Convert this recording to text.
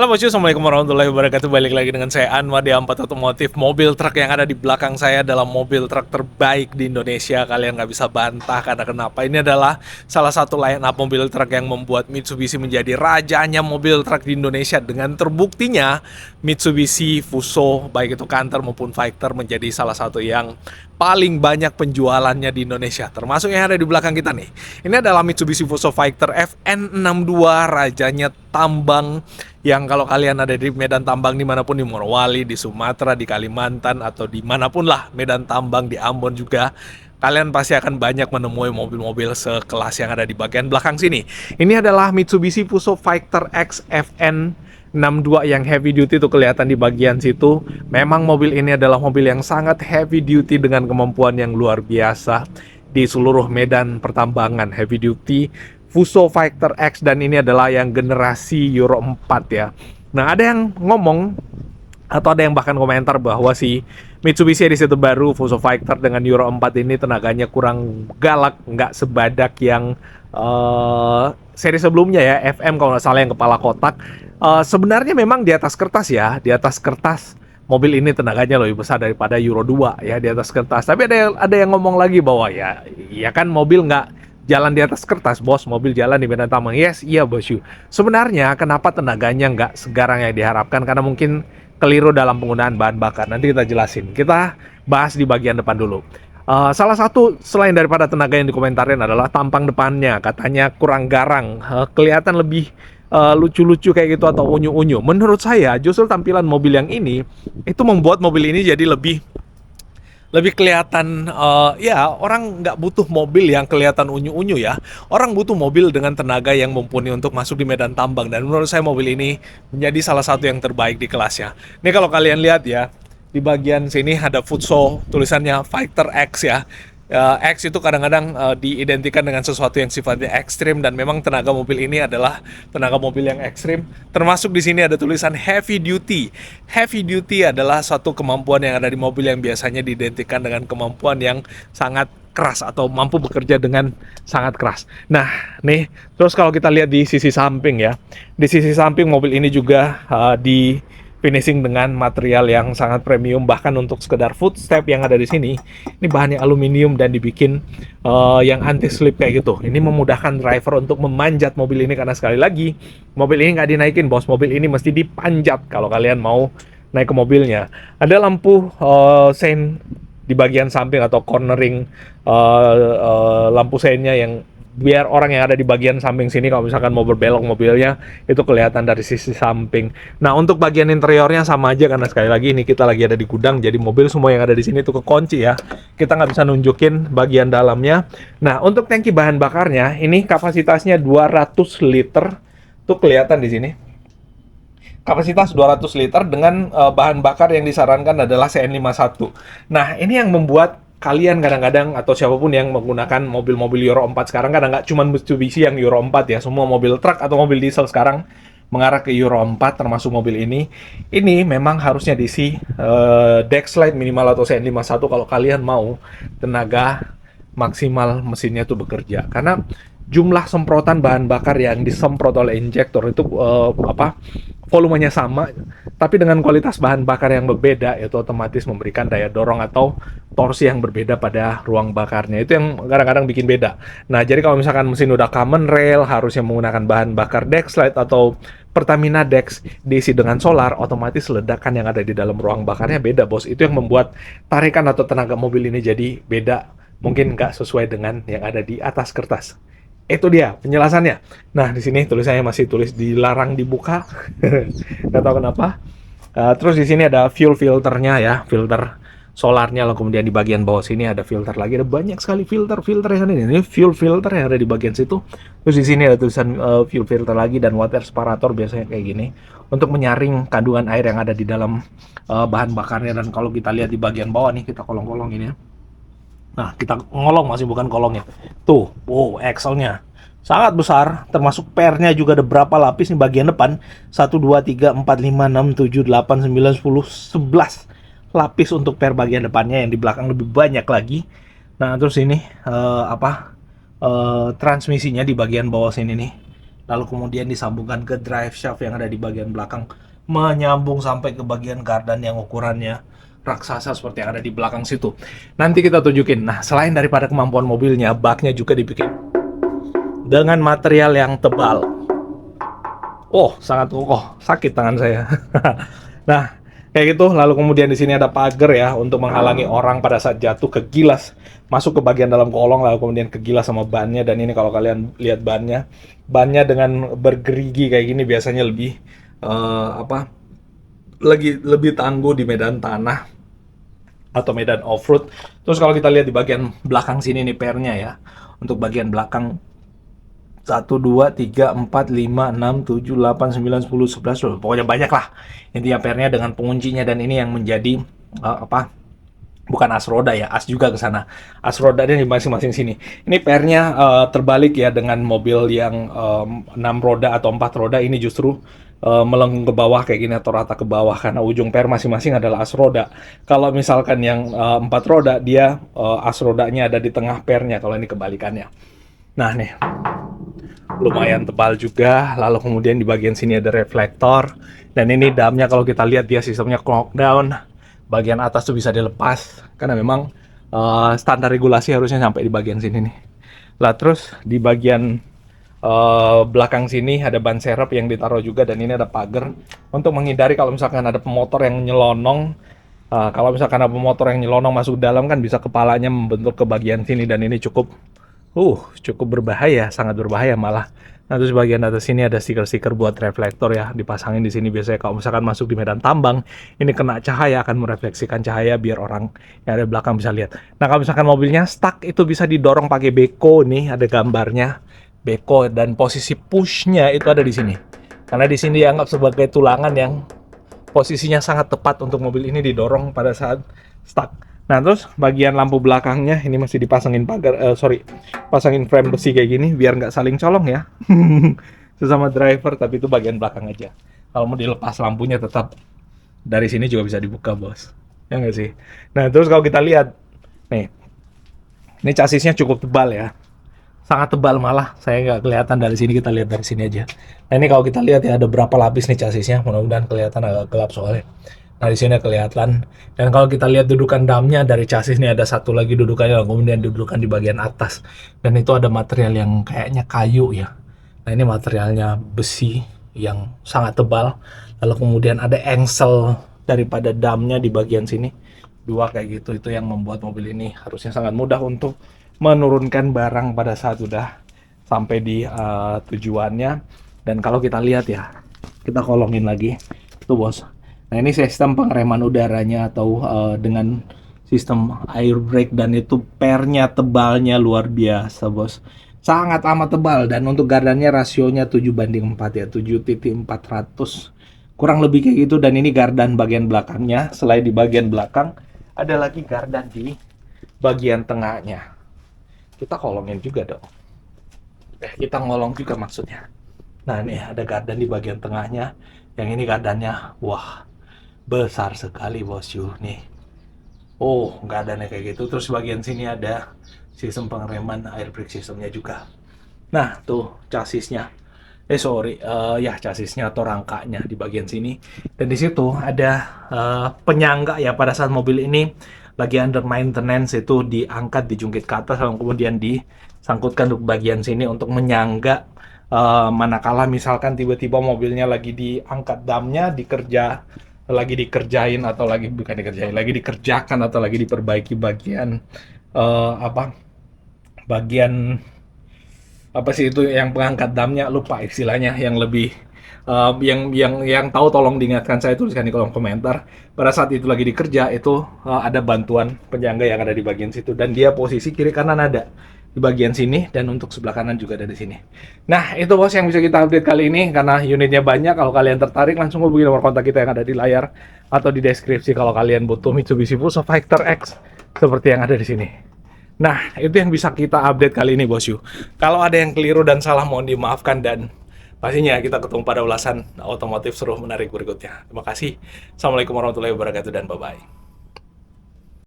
Halo bosku, assalamualaikum warahmatullahi wabarakatuh. Balik lagi dengan saya Anwar di Ampat Otomotif. Mobil truk yang ada di belakang saya adalah mobil truk terbaik di Indonesia. Kalian nggak bisa bantah karena kenapa. Ini adalah salah satu line up mobil truk yang membuat Mitsubishi menjadi rajanya mobil truk di Indonesia. Dengan terbuktinya Mitsubishi Fuso, baik itu Canter maupun Fighter, menjadi salah satu yang paling banyak penjualannya di Indonesia. Termasuk yang ada di belakang kita nih. Ini adalah Mitsubishi Fuso Fighter FN62, rajanya tambang, yang kalau kalian ada di medan tambang dimanapun, di Morowali, di Sumatera, di Kalimantan, atau dimanapun lah medan tambang, di Ambon juga, kalian pasti akan banyak menemui mobil-mobil sekelas yang ada di bagian belakang sini. Ini adalah Mitsubishi Fuso Fighter X FN62 yang heavy duty, tuh kelihatan di bagian situ. Memang mobil ini adalah mobil yang sangat heavy duty dengan kemampuan yang luar biasa di seluruh medan pertambangan. Heavy duty Fuso Fighter X, dan ini adalah yang generasi Euro 4 ya. Nah, ada yang ngomong atau ada yang bahkan komentar bahwa si Mitsubishi edisi terbaru Fuso Fighter dengan Euro 4 ini tenaganya kurang galak, nggak sebadak yang seri sebelumnya ya, FM kalau nggak salah yang kepala kotak. Sebenarnya memang di atas kertas ya, di atas kertas mobil ini tenaganya lebih besar daripada Euro 2 ya, di atas kertas. Tapi ada yang ngomong lagi bahwa ya kan mobil nggak jalan di atas kertas, bos, mobil jalan di medan tambang. Yes, iya bosku. Sebenarnya kenapa tenaganya nggak segarang yang diharapkan? Karena mungkin keliru dalam penggunaan bahan bakar. Nanti kita jelasin. Kita bahas di bagian depan dulu. Salah satu selain daripada tenaga yang dikomentarin adalah tampang depannya. Katanya kurang garang, kelihatan lebih lucu-lucu kayak gitu atau unyu-unyu. Menurut saya justru tampilan mobil yang ini itu membuat mobil ini jadi lebih kelihatan, ya orang nggak butuh mobil yang kelihatan unyu-unyu ya. Orang butuh mobil dengan tenaga yang mumpuni untuk masuk di medan tambang. Dan menurut saya mobil ini menjadi salah satu yang terbaik di kelasnya. Ini kalau kalian lihat ya, di bagian sini ada Fuso, tulisannya Fighter X ya. X itu kadang-kadang diidentikan dengan sesuatu yang sifatnya ekstrim, dan memang tenaga mobil ini adalah tenaga mobil yang ekstrim. Termasuk di sini ada tulisan heavy duty. Heavy duty adalah suatu kemampuan yang ada di mobil yang biasanya diidentikan dengan kemampuan yang sangat keras atau mampu bekerja dengan sangat keras. Nah, nih, terus kalau kita lihat di sisi samping ya, di sisi samping mobil ini juga di finishing dengan material yang sangat premium. Bahkan untuk sekedar footstep yang ada di sini, ini bahannya aluminium dan dibikin yang anti slip kayak gitu. Ini memudahkan driver untuk memanjat mobil ini, karena sekali lagi mobil ini nggak dinaikin, bos. Mobil ini mesti dipanjat kalau kalian mau naik ke mobilnya. Ada lampu sein di bagian samping atau cornering lampu seinnya, yang biar orang yang ada di bagian samping sini kalau misalkan mau berbelok mobilnya itu kelihatan dari sisi samping. Nah, untuk bagian interiornya sama aja, karena sekali lagi ini kita lagi ada di gudang, jadi mobil semua yang ada di sini itu kekunci ya. Kita nggak bisa nunjukin bagian dalamnya. Nah, untuk tangki bahan bakarnya ini kapasitasnya 200 liter. Tuh kelihatan di sini. Kapasitas 200 liter dengan bahan bakar yang disarankan adalah CN51. Nah, ini yang membuat kalian kadang-kadang atau siapapun yang menggunakan mobil-mobil Euro 4 sekarang, kadang nggak cuma Mitsubishi yang Euro 4 ya, semua mobil truk atau mobil diesel sekarang mengarah ke Euro 4 termasuk mobil ini. Ini memang harusnya diisi Dexlite minimal atau CN51 kalau kalian mau tenaga maksimal mesinnya tuh bekerja. Karena jumlah semprotan bahan bakar yang disemprot oleh injektor itu volumenya sama, tapi dengan kualitas bahan bakar yang berbeda, itu otomatis memberikan daya dorong atau torsi yang berbeda pada ruang bakarnya. Itu yang kadang-kadang bikin beda. Nah, jadi kalau misalkan mesin udah common rail, harusnya menggunakan bahan bakar Dexlite atau Pertamina Dex diisi dengan solar, otomatis ledakan yang ada di dalam ruang bakarnya beda, bos. Itu yang membuat tarikan atau tenaga mobil ini jadi beda. Mungkin nggak sesuai dengan yang ada di atas kertas. Itu dia penjelasannya. Nah, di sini tulisannya masih tulis dilarang dibuka. Nggak tahu kenapa. Terus di sini ada fuel filternya ya, filter solarnya. Lalu kemudian di bagian bawah sini ada filter lagi. Ada banyak sekali filter yang ada ini. Ini fuel filter yang ada di bagian situ. Terus di sini ada tulisan fuel filter lagi dan water separator, biasanya kayak gini untuk menyaring kandungan air yang ada di dalam bahan bakarnya. Dan kalau kita lihat di bagian bawah nih, kita kolong-kolong ini ya. Nah, kita ngolong, masih bukan kolongnya. Tuh, wow, axle-nya sangat besar, termasuk pernya juga ada berapa lapis nih bagian depan. 1, 2, 3, 4, 5, 6, 7, 8, 9, 10, 11 lapis untuk per bagian depannya, yang di belakang lebih banyak lagi. Nah, terus ini transmisinya di bagian bawah sini nih. lalu kemudian disambungkan ke drive shaft yang ada di bagian belakang, menyambung sampai ke bagian gardan yang ukurannya raksasa seperti yang ada di belakang situ. Nanti kita tunjukin. Nah, selain daripada kemampuan mobilnya, baknya juga dibikin dengan material yang tebal. Oh, sangat kokoh. Sakit tangan saya. Nah, kayak gitu. Lalu kemudian di sini ada pagar ya untuk menghalangi orang pada saat jatuh ke gilas, masuk ke bagian dalam kolong, lalu kemudian ke gilas sama bannya. Dan ini kalau kalian lihat bannya dengan bergerigi kayak gini biasanya lebih lebih tangguh di medan tanah atau medan off-road. Terus kalau kita lihat di bagian belakang sini nih pernya ya, untuk bagian belakang 1, 2, 3, 4, 5, 6, 7, 8, 9, 10, 11, pokoknya banyak lah intinya pernya dengan penguncinya. Dan ini yang menjadi bukan as roda ya, as juga ke sana, as rodanya di masing-masing sini. Ini pernya terbalik ya, dengan mobil yang 6 roda atau 4 roda ini justru melengkung ke bawah kayak gini atau rata ke bawah karena ujung per masing-masing adalah as roda. Kalau misalkan yang 4 roda, dia as rodanya ada di tengah pernya, kalau ini kebalikannya. Nah nih, lumayan tebal juga. Lalu kemudian di bagian sini ada reflektor, dan ini damnya kalau kita lihat dia sistemnya knockdown. Bagian atas tuh bisa dilepas karena memang standar regulasi harusnya sampai di bagian sini nih. Lah terus di bagian belakang sini ada ban serep yang ditaruh juga, dan ini ada pagar untuk menghindari kalau misalkan ada pemotor yang nyelonong. Kalau misalkan ada pemotor yang nyelonong masuk dalam kan bisa kepalanya membentur ke bagian sini, dan ini cukup berbahaya, sangat berbahaya malah. Nah, terus bagian atas sini ada stiker-stiker buat reflektor ya, dipasangin di sini biasanya kalau misalkan masuk di medan tambang, ini kena cahaya akan merefleksikan cahaya biar orang yang ada di belakang bisa lihat. Nah, kalau misalkan mobilnya stuck itu bisa didorong pakai beko nih, ada gambarnya beko, dan posisi pushnya itu ada di sini. Karena di sini dianggap sebagai tulangan yang posisinya sangat tepat untuk mobil ini didorong pada saat stuck. Nah, terus bagian lampu belakangnya ini masih dipasangin pasangin frame besi kayak gini biar nggak saling colong ya. Sesama driver, tapi itu bagian belakang aja. Kalau mau dilepas lampunya tetap dari sini juga bisa dibuka, bos. Ya nggak sih? Nah, terus kalau kita lihat, nih, ini chassisnya cukup tebal ya. Sangat tebal malah, saya nggak kelihatan dari sini, kita lihat dari sini aja. Nah, ini kalau kita lihat ya ada berapa lapis nih chassisnya, mudah-mudahan kelihatan, agak gelap soalnya. Nah, di sini kelihatan. Dan kalau kita lihat dudukan damnya dari chassis nih, ada satu lagi dudukannya, kemudian dudukan di bagian atas. Dan itu ada material yang kayaknya kayu ya. Nah, ini materialnya besi yang sangat tebal. Lalu kemudian ada engsel daripada damnya di bagian sini. Dua kayak gitu, itu yang membuat mobil ini harusnya sangat mudah untuk menurunkan barang pada saat sudah sampai di tujuannya. Dan kalau kita lihat ya, kita kolongin lagi. Tuh, bos. Nah, ini sistem pengereman udaranya atau dengan sistem air brake, dan itu pernya tebalnya luar biasa, bos. Sangat amat tebal, dan untuk gardannya rasionya 7:4 ya, 7.400. Kurang lebih kayak gitu. Dan ini gardan bagian belakangnya. Selain di bagian belakang, ada lagi gardan di bagian tengahnya. Kita kolongin juga dong. Kita ngolong juga maksudnya. Nah, ini ada gardan di bagian tengahnya. Yang ini gardannya, wah, besar sekali, bosku nih. Oh, nggak ada nih kayak gitu. Terus bagian sini ada sistem pengereman air brake sistemnya juga. Nah, tuh chassisnya. Chassisnya atau rangkanya di bagian sini. Dan di situ ada penyangga ya, pada saat mobil ini lagi under maintenance itu diangkat, dijungkit ke atas, lalu kemudian disangkutkan untuk bagian sini untuk menyangga manakala misalkan tiba-tiba mobilnya lagi diangkat damnya, lagi dikerjakan atau lagi diperbaiki bagian bagian apa sih itu yang pengangkat damnya, lupa istilahnya, yang lebih yang tahu tolong diingatkan saya, tuliskan di kolom komentar. Pada saat itu lagi dikerja itu ada bantuan penyangga yang ada di bagian situ, dan dia posisi kiri kanan ada di bagian sini, dan untuk sebelah kanan juga ada di sini. Nah, itu bos yang bisa kita update kali ini, karena unitnya banyak. Kalau kalian tertarik langsung hubungi nomor kontak kita yang ada di layar atau di deskripsi kalau kalian butuh Mitsubishi Fuso Fighter X seperti yang ada di sini. Nah, itu yang bisa kita update kali ini, bosku. Kalau ada yang keliru dan salah mohon dimaafkan, dan pastinya kita ketemu pada ulasan otomotif seru menarik berikutnya. Terima kasih. Assalamualaikum warahmatullahi wabarakatuh, dan bye-bye.